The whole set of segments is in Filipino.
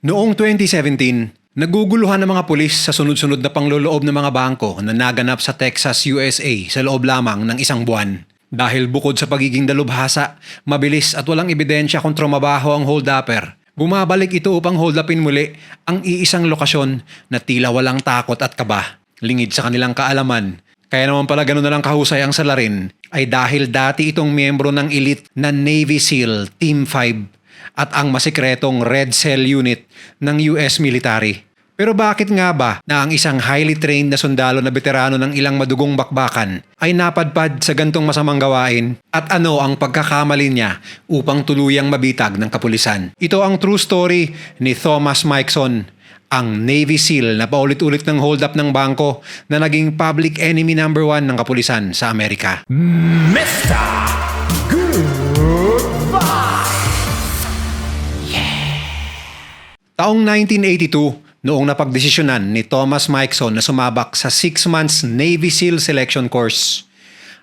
Noong 2017, naguguluhan ng mga pulis sa sunod-sunod na pangloloob ng mga bangko na naganap sa Texas, USA sa loob lamang ng isang buwan. Dahil bukod sa pagiging dalubhasa, mabilis at walang ebidensya kung trumabaho ang hold-upper, bumabalik ito upang hold-upin muli ang iisang lokasyon na tila walang takot at kaba. Lingid sa kanilang kaalaman. Kaya naman pala ganun na lang kahusay ang salarin ay dahil dati itong miyembro ng elite na Navy SEAL Team 5 at ang masikretong Red Cell Unit ng US military. Pero bakit nga ba na ang isang highly trained na sundalo na veterano ng ilang madugong bakbakan ay napadpad sa gantong masamang gawain? At ano ang pagkakamali niya upang tuluyang mabitag ng kapulisan? Ito ang true story ni Thomas Mikeson, ang Navy SEAL na paulit-ulit ng hold-up ng bangko na naging public enemy number 1 ng kapulisan sa Amerika. Mr. Goodbye! Taong 1982, noong napagdesisyonan ni Thomas Mikeson na sumabak sa 6 months Navy SEAL Selection Course.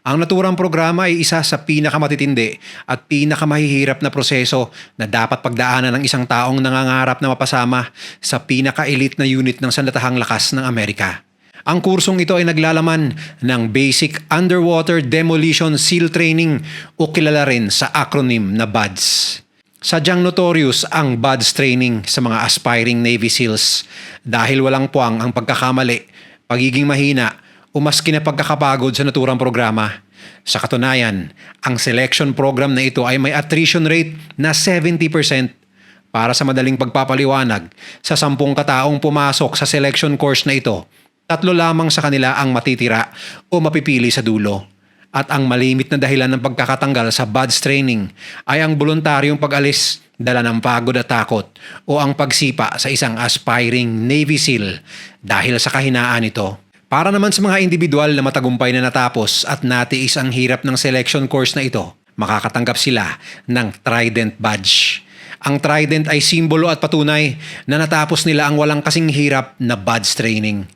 Ang naturang programa ay isa sa pinakamatitindi at pinakamahihirap na proseso na dapat pagdaanan ng isang taong nangangarap na mapasama sa pinaka-elite na unit ng sandatahang lakas ng Amerika. Ang kursong ito ay naglalaman ng Basic Underwater Demolition SEAL Training o kilala rin sa acronym na BUDS. Sadyang notorious ang BUDS training sa mga aspiring Navy SEALs dahil walang puwang ang pagkakamali, pagiging mahina o maski na pagkakapagod sa naturang programa. Sa katunayan, ang selection program na ito ay may attrition rate na 70%. Para sa madaling pagpapaliwanag, sa 10 kataong pumasok sa selection course na ito, 3 lamang sa kanila ang matitira o mapipili sa dulo. At ang malimit na dahilan ng pagkakatanggal sa BUDS training ay ang voluntaryong pag-alis, dala ng pagod at takot o ang pagsipa sa isang aspiring Navy SEAL dahil sa kahinaan nito. Para naman sa mga individual na matagumpay na natapos at natiis ang hirap ng selection course na ito, makakatanggap sila ng Trident Badge. Ang Trident ay simbolo at patunay na natapos nila ang walang kasing hirap na BUDS training.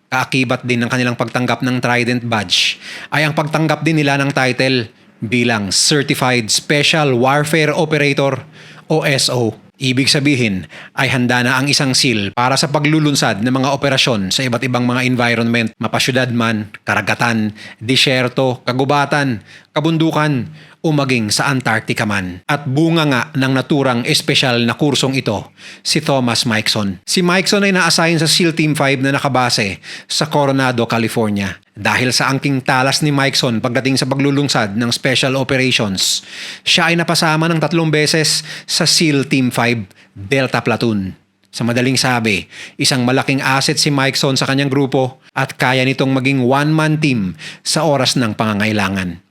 Kaakibat din ng kanilang pagtanggap ng Trident Badge ay ang pagtanggap din nila ng title bilang Certified Special Warfare Operator o SO. Ibig sabihin ay handa na ang isang SEAL para sa paglulunsad ng mga operasyon sa iba't ibang mga environment, mapasyudad man, karagatan, disyerto, kagubatan, kabundukan o maging sa Antarctica man. At bunga nga ng naturang espesyal na kursong ito, si Thomas Mikeson. Si Mikeson ay na-assign sa SEAL Team 5 na nakabase sa Coronado, California. Dahil sa angking talas ni Mikeson pagdating sa paglulunsad ng Special Operations, siya ay napasama ng 3 beses sa SEAL Team 5 Delta Platoon. Sa madaling sabi, isang malaking asset si Mikeson sa kanyang grupo at kaya nitong maging one-man team sa oras ng pangangailangan.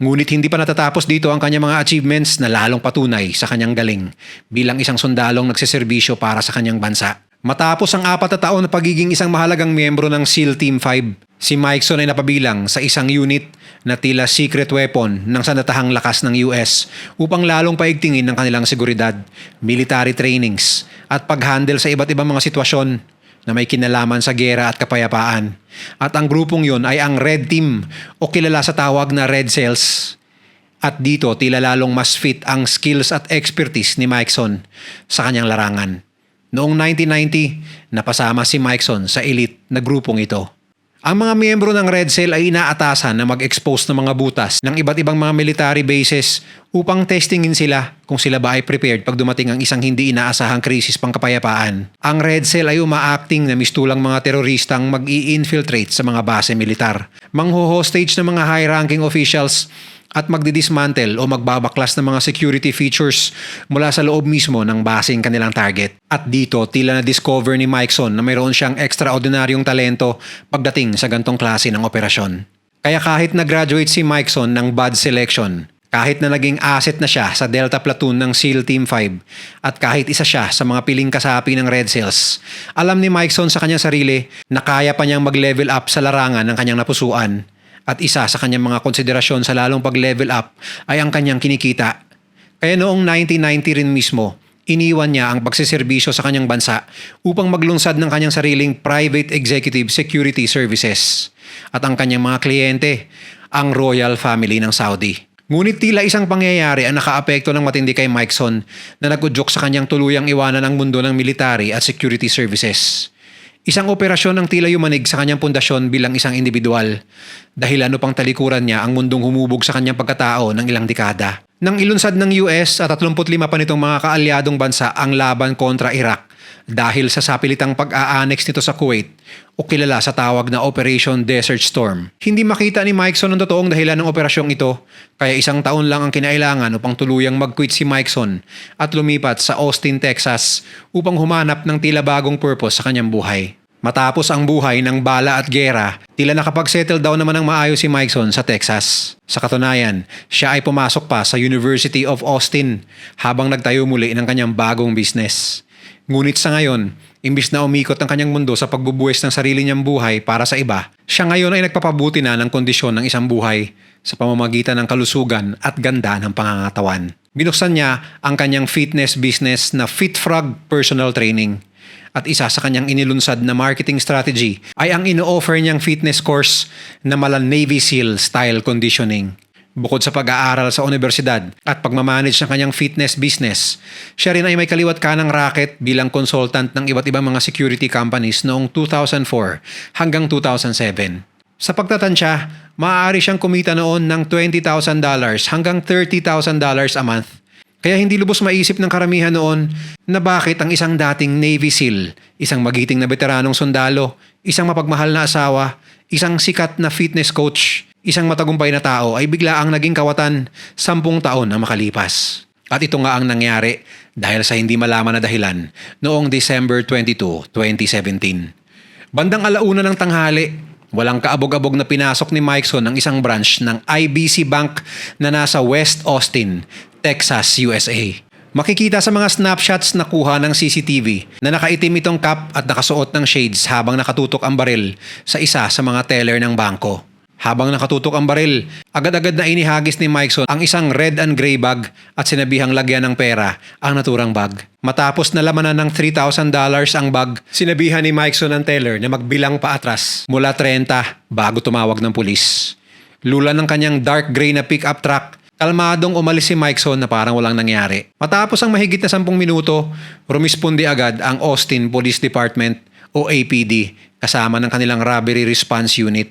Ngunit hindi pa natatapos dito ang kanyang mga achievements na lalong patunay sa kanyang galing bilang isang sundalong nagseserbisyo para sa kanyang bansa. Matapos ang 4 na taon na pagiging isang mahalagang miyembro ng SEAL Team 5, si Mikeson ay napabilang sa isang unit na tila secret weapon ng sandatahang lakas ng US upang lalong paigtingin ng kanilang seguridad, military trainings at pag-handle sa iba't ibang mga sitwasyon na may kinalaman sa giyera at kapayapaan. At ang grupong yon ay ang Red Team o kilala sa tawag na Red Cells. At dito tila lalong mas fit ang skills at expertise ni Mikeson sa kanyang larangan. Noong 1990, napasama si Mikeson sa elite na grupong ito. Ang mga miyembro ng Red Cell ay inaatasan na mag-expose ng mga butas ng iba't ibang mga military bases upang testingin sila kung sila ba ay prepared pag dumating ang isang hindi inaasahang krisis pangkapayapaan. Ang Red Cell ay umaacting na mistulang mga teroristang mag-i-infiltrate sa mga base militar, mangho-hostage ng mga high-ranking officials at magdidismantle o magbabaklas ng mga security features mula sa loob mismo ng baseng kanilang target. At dito, tila na-discover ni Mikeson na mayroon siyang extraordinaryong talento pagdating sa gantong klase ng operasyon. Kaya kahit na-graduate si Mikeson ng BUDS selection, kahit na naging asset na siya sa Delta Platoon ng SEAL Team 5, at kahit isa siya sa mga piling kasapi ng Red Cells, alam ni Mikeson sa kanyang sarili na kaya pa niyang mag-level up sa larangan ng kanyang napusuan. At isa sa kanyang mga konsiderasyon sa lalong pag-level up ay ang kanyang kinikita. Kaya noong 1990 rin mismo, iniwan niya ang pagsiservisyo sa kanyang bansa upang maglunsad ng kanyang sariling Private Executive Security Services. At ang kanyang mga kliyente, ang Royal Family ng Saudi. Ngunit tila isang pangyayari ang nakaapekto ng matindi kay Mikeson na nagudyok sa kanyang tuluyang iwanan ang mundo ng military at security services. Isang operasyon ang tila yumanig sa kanyang pundasyon bilang isang individual. Dahil ano pang talikuran niya ang mundong humubog sa kanyang pagkatao ng ilang dekada. Nang ilunsad ng US at 35 pa nitong mga kaalyadong bansa ang laban kontra Iraq dahil sa sapilitang pag-a-annex nito sa Kuwait o kilala sa tawag na Operation Desert Storm. Hindi makita ni Mikeson ang totoong dahilan ng operasyong ito kaya isang taon lang ang kinailangan upang tuluyang mag-quit si Mikeson at lumipat sa Austin, Texas upang humanap ng tila bagong purpose sa kanyang buhay. Matapos ang buhay ng bala at gera, tila nakapag-settle down naman ng maayos si Mikeson sa Texas. Sa katunayan, siya ay pumasok pa sa University of Austin habang nagtayo muli ng kanyang bagong business. Ngunit sa ngayon, imbis na umikot ang kanyang mundo sa pagbubuwis ng sarili niyang buhay para sa iba, siya ngayon ay nagpapabuti na ng kondisyon ng isang buhay sa pamamagitan ng kalusugan at ganda ng pangangatawan. Binuksan niya ang kanyang fitness business na FitFrog Personal Training. At isa sa kanyang inilunsad na marketing strategy ay ang ino-offer niyang fitness course na mala Navy SEAL style conditioning. Bukod sa pag-aaral sa universidad at pagmamanage ng kanyang fitness business, siya rin ay may kaliwat kanang racket bilang consultant ng iba't ibang mga security companies noong 2004 hanggang 2007. Sa pagtatansya, maaari siyang kumita noon ng $20,000 hanggang $30,000 a month. Kaya hindi lubos maisip ng karamihan noon na bakit ang isang dating Navy SEAL, isang magiting na veteranong sundalo, isang mapagmahal na asawa, isang sikat na fitness coach, isang matagumpay na tao ay bigla ang naging kawatan 10 taon na makalipas. At ito nga ang nangyari dahil sa hindi malaman na dahilan noong December 22, 2017. Bandang 1:00 ng tanghali, walang kaabog-abog na pinasok ni Mikeson ang isang branch ng IBC Bank na nasa West Austin, Texas, USA. Makikita sa mga snapshots na kuha ng CCTV na nakaitim itong cap at nakasuot ng shades habang nakatutok ang baril sa isa sa mga teller ng bangko. Habang nakatutok ang baril, agad-agad na inihagis ni Mikeson ang isang red and gray bag at sinabihang lagyan ng pera ang naturang bag. Matapos na lamanan ng $3,000 ang bag, sinabihan ni Mikeson ang teller na magbilang pa atras mula 30 bago tumawag ng pulis. Lula ng kanyang dark gray na pickup truck, kalmadong umalis si Mikeson na parang walang nangyari. Matapos ang mahigit na 10 minuto, rumispondi agad ang Austin Police Department o APD kasama ng kanilang robbery response unit.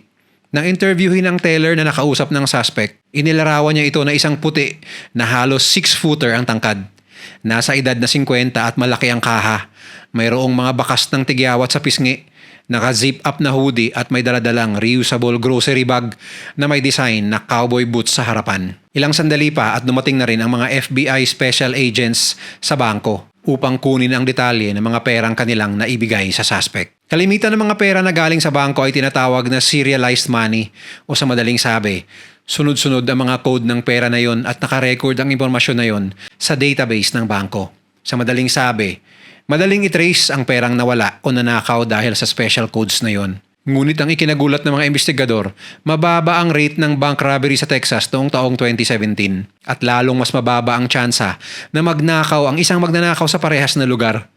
Nang interviewin ang teller na nakausap ng suspect, inilarawan niya ito na isang puti na halos 6-footer ang tangkad. Nasa edad na 50 at malaki ang kaha. Mayroong mga bakas ng tigyawat sa pisngi, naka-zip up na hoodie at may daladalang reusable grocery bag na may design na cowboy boots sa harapan. Ilang sandali pa at dumating na rin ang mga FBI special agents sa bangko upang kunin ang detalye ng mga perang kanilang naibigay sa suspect. Kalimitan ng mga pera na galing sa bangko ay tinatawag na serialized money o sa madaling sabi, sunod-sunod ang mga code ng pera na yon at nakarecord ang impormasyon na yon sa database ng bangko. Sa madaling sabi, madaling i-trace ang perang nawala o nanakaw dahil sa special codes na yon. Ngunit ang ikinagulat ng mga investigador, mababa ang rate ng bank robbery sa Texas noong taong 2017 at lalong mas mababa ang tsansa na magnakaw ang isang magnanakaw sa parehas na lugar.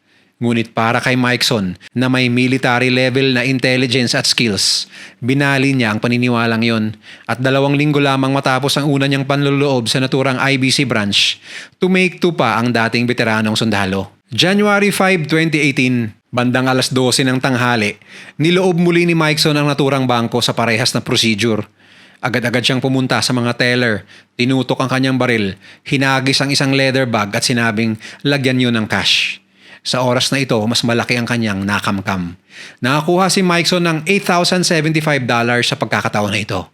Ngunit para kay Mikeson na may military level na intelligence at skills, binali niya ang paniniwalang yon at 2 linggo lamang matapos ang una niyang panloloob sa naturang IBC branch, tumake-two pa ang dating veteranong sundalo. January 5, 2018, bandang 12:00 ng tanghali, niloob muli ni Mikeson ang naturang bangko sa parehas na procedure. Agad-agad siyang pumunta sa mga teller, tinutok ang kanyang baril, hinagis ang isang leather bag at sinabing lagyan niyo ng cash. Sa oras na ito, mas malaki ang kanyang nakamkam. Nakakuha si Mikeson ng $8,075 sa pagkakataon na ito.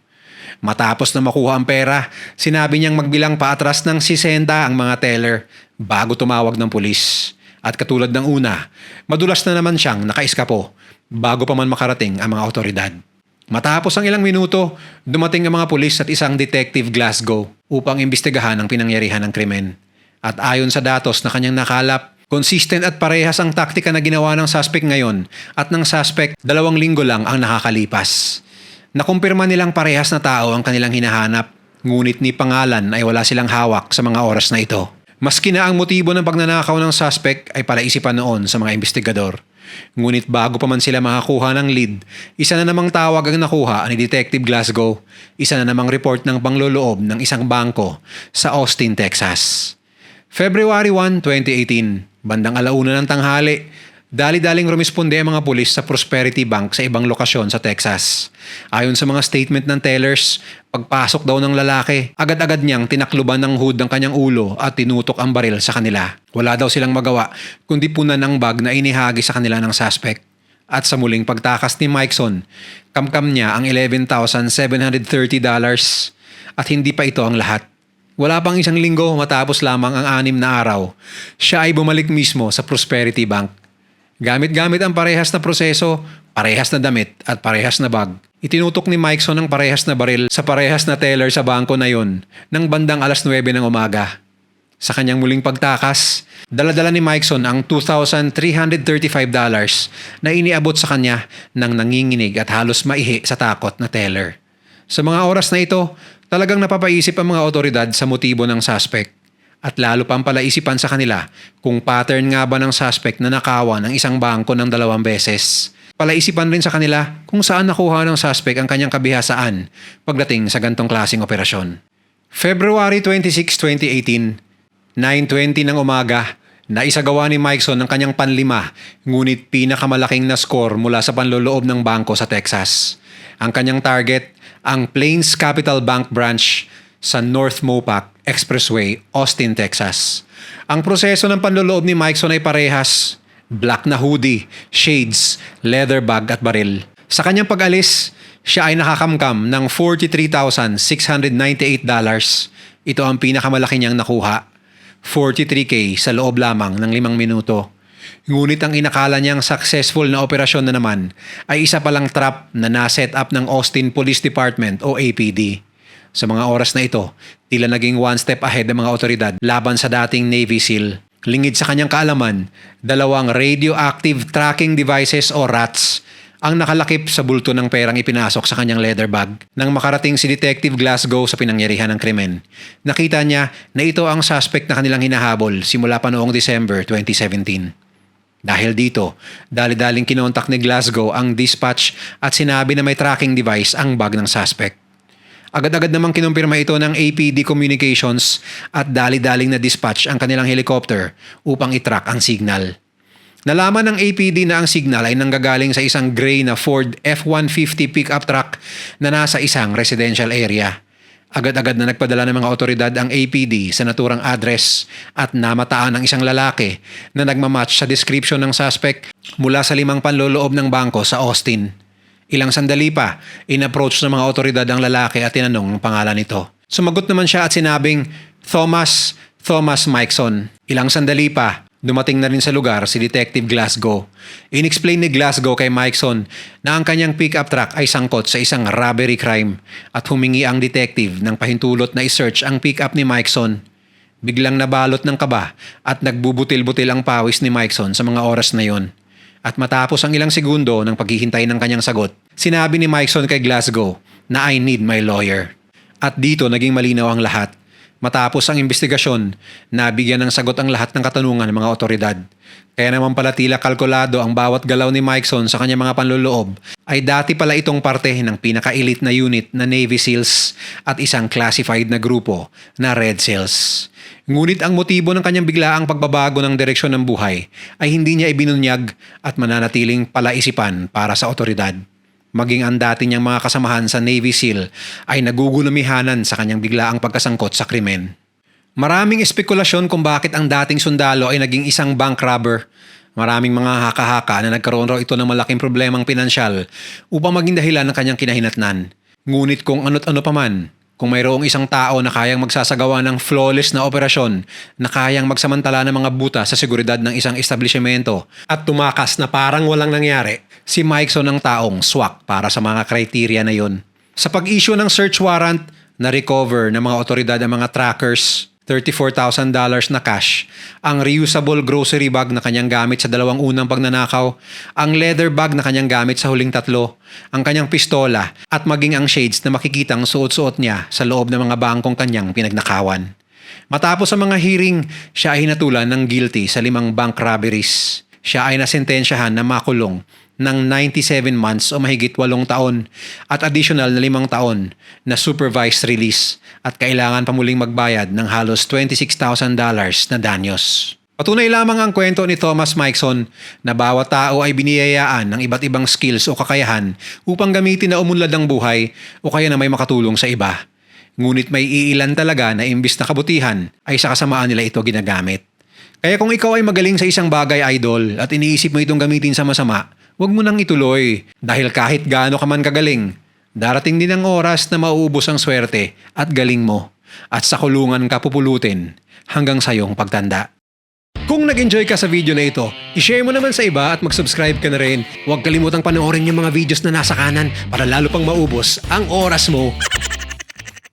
Matapos na makuha ang pera, sinabi niyang magbilang pa atras ng 60 ang mga teller bago tumawag ng pulis. At katulad ng una, madulas na naman siyang nakaiskapo bago pa man makarating ang mga otoridad. Matapos ang ilang minuto, dumating ang mga pulis at isang Detective Glasgow upang imbestigahan ang pinangyarihan ng krimen. At ayon sa datos na kanyang nakalap, consistent at parehas ang taktika na ginawa ng suspect ngayon at ng suspect 2 linggo lang ang nakakalipas. Nakumpirma nilang parehas na tao ang kanilang hinahanap, ngunit ni pangalan ay wala silang hawak sa mga oras na ito. Maski na ang motibo ng pagnanakaw ng suspect ay palaisipan noon sa mga investigador. Ngunit bago pa man sila makakuha ng lead, isa na namang tawag ang nakuha ni Detective Glasgow, isa na namang report ng pangloloob ng isang bangko sa Austin, Texas. February 1, 2018, bandang 1:00 ng tanghali, dali-daling rumisponde ang mga pulis sa Prosperity Bank sa ibang lokasyon sa Texas. Ayon sa mga statement ng tellers, pagpasok daw ng lalaki, agad-agad niyang tinakluban ng hood ng kanyang ulo at tinutok ang baril sa kanila. Wala daw silang magawa kundi punan ng bag na inihagi sa kanila ng suspect. At sa muling pagtakas ni Mikeson, kamkam niya ang $11,730 at hindi pa ito ang lahat. Wala pang isang linggo matapos lamang ang 6 na araw, siya ay bumalik mismo sa Prosperity Bank. Gamit-gamit ang parehas na proseso, parehas na damit at parehas na bag. Itinutok ni Mikeson ang parehas na baril sa parehas na teller sa bangko na yon ng bandang 9:00 ng umaga. Sa kanyang muling pagtakas, dala-dala ni Mikeson ang $2,335 na iniabot sa kanya ng nanginginig at halos maihi sa takot na teller. Sa mga oras na ito, talagang napapaisip ang mga otoridad sa motibo ng suspect. At lalo pang palaisipan sa kanila kung pattern nga ba ng suspect na nakawan ang isang bangko ng 2 beses. Palaisipan rin sa kanila kung saan nakuha ng suspect ang kanyang kabihasaan pagdating sa gantong klaseng operasyon. February 26, 2018, 9:20 ng umaga, naisagawa ni Mikeson ang kanyang panlima ngunit pinakamalaking na score mula sa panloloob ng bangko sa Texas. Ang kanyang target, ang Plains Capital Bank branch sa North Mopac Expressway, Austin, Texas. Ang proseso ng panloloob ni Mikeson ay parehas. Black na hoodie, shades, leather bag at baril. Sa kanyang pag-alis, siya ay nakakamkam ng $43,698. Ito ang pinakamalaki niyang nakuha. 43K sa loob lamang ng 5 minuto. Ngunit ang inakala niyang successful na operasyon na naman ay isa palang trap na naset up ng Austin Police Department o APD. Sa mga oras na ito, tila naging one step ahead ng mga otoridad laban sa dating Navy SEAL. Lingid sa kanyang kaalaman, 2 radioactive tracking devices o RATs ang nakalakip sa bulto ng perang ipinasok sa kanyang leather bag. Nang makarating si Detective Glasgow sa pinangyarihan ng krimen, nakita niya na ito ang suspect na kanilang hinahabol simula pa noong December 2017. Dahil dito, dali-daling kinontak ni Glasgow ang dispatch at sinabi na may tracking device ang bag ng suspect. Agad-agad namang kinumpirma ito ng APD Communications at dali-daling na dispatch ang kanilang helicopter upang itrack ang signal. Nalaman ng APD na ang signal ay nanggagaling sa isang gray na Ford F-150 pickup truck na nasa isang residential area. Agad-agad na nagpadala ng mga otoridad ang APD sa naturang address at namataan ang isang lalaki na nagmamatch sa description ng suspect mula sa 5 panloloob ng bangko sa Austin. Ilang sandali pa, in-approach ng mga otoridad ang lalaki at tinanong ang pangalan nito. Sumagot naman siya at sinabing, Thomas Mikeson. Ilang sandali pa, dumating na rin sa lugar si Detective Glasgow. In-explain ni Glasgow kay Mikeson na ang kanyang pickup truck ay sangkot sa isang robbery crime at humingi ang detective ng pahintulot na i-search ang pickup ni Mikeson. Biglang nabalot ng kaba at nagbubutil-butil ang pawis ni Mikeson sa mga oras na yon. At matapos ang ilang segundo ng paghihintay ng kanyang sagot, sinabi ni Mikeson kay Glasgow na I need my lawyer. At dito naging malinaw ang lahat. Matapos ang investigasyon, nabigyan ng sagot ang lahat ng katanungan ng mga otoridad. Kaya naman pala tila kalkulado ang bawat galaw ni Mikeson sa kanyang mga panloloob ay dati pala itong parte ng pinaka-elite na unit na Navy SEALs at isang classified na grupo na Red SEALs. Ngunit ang motibo ng kanyang biglaang pagbabago ng direksyon ng buhay ay hindi niya ibinunyag at mananatiling palaisipan para sa otoridad. Maging ang dati niyang mga kasamahan sa Navy SEAL ay nagugulumihanan sa kanyang biglaang pagkasangkot sa krimen. Maraming espekulasyon kung bakit ang dating sundalo ay naging isang bank robber. Maraming mga haka-haka na nagkaroon raw ito ng malaking problemang pinansyal upang maging dahilan ng kanyang kinahinatnan. Ngunit kung ano't ano pa man, kung mayroong isang tao na kayang magsasagawa ng flawless na operasyon, na kayang magsamantala ng mga buta sa seguridad ng isang establishmento at tumakas na parang walang nangyari, si Mikeson ang taong swak para sa mga criteria na yon. Sa pag-issue ng search warrant, na-recover ng mga otoridad ang mga trackers, $34,000 na cash, ang reusable grocery bag na kanyang gamit sa 2 unang pagnanakaw, ang leather bag na kanyang gamit sa huling 3, ang kanyang pistola at maging ang shades na makikitang suot-suot niya sa loob ng mga bangkong kanyang pinagnakawan. Matapos ang mga hearing, siya ay hinatulan ng guilty sa 5 bank robberies. Siya ay nasentensyahan na makulong ng 97 months o mahigit 8 taon at additional na 5 taon na supervised release at kailangan pa muling magbayad ng halos $26,000 na danyos. Patunay lamang ang kwento ni Thomas Mikeson na bawat tao ay biniyayaan ng iba't ibang skills o kakayahan upang gamitin na umunlad ang buhay o kaya na may makatulong sa iba. Ngunit may iilan talaga na imbis na kabutihan ay sa kasamaan nila ito ginagamit. Kaya kung ikaw ay magaling sa isang bagay, idol, at iniisip mo itong gamitin sa masama, huwag mo nang ituloy. Dahil kahit gaano ka man kagaling, darating din ang oras na mauubos ang swerte at galing mo. At sa kulungan ka pupulutin hanggang sa iyong pagtanda. Kung nag-enjoy ka sa video na ito, i-share mo naman sa iba at mag-subscribe ka na rin. Huwag kalimutang panoorin yung mga videos na nasa kanan para lalo pang maubos ang oras mo.